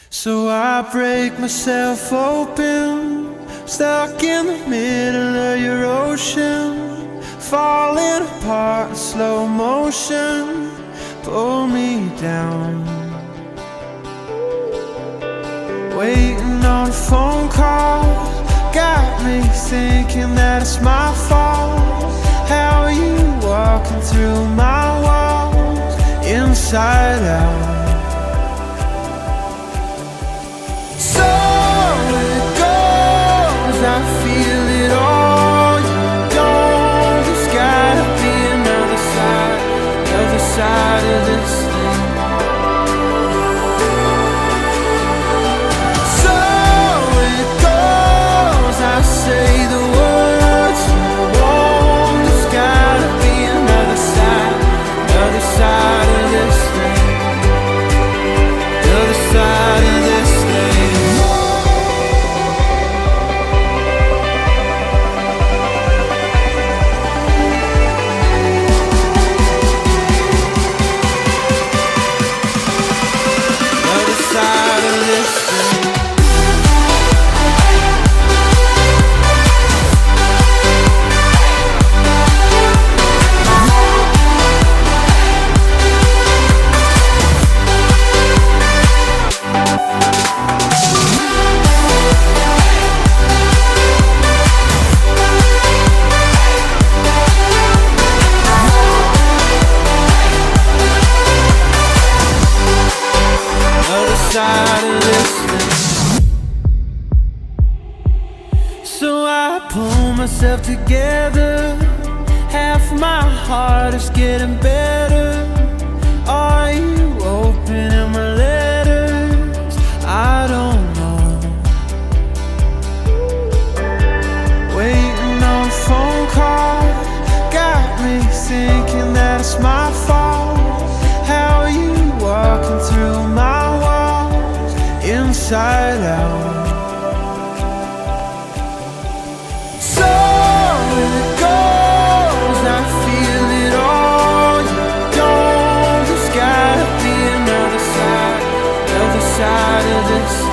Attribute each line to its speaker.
Speaker 1: So I break myself open, stuck in the middle of your ocean, falling apart in slow motion, pull me down. Waiting on a phone call, got me thinking that it's my fault. How are you walking through my walls, inside out? So it goes, I feel it all. You don't, there's gotta be another side of this thing. So it goes, I say the words you want. There's gotta be another side of this thing. The other side of this thing. So I pull myself together, half my heart is getting better. Are you opening my letters? I don't know. Waiting on a phone call, got me thinking that it's my fault. How are you walking through my walls, inside out? Side of this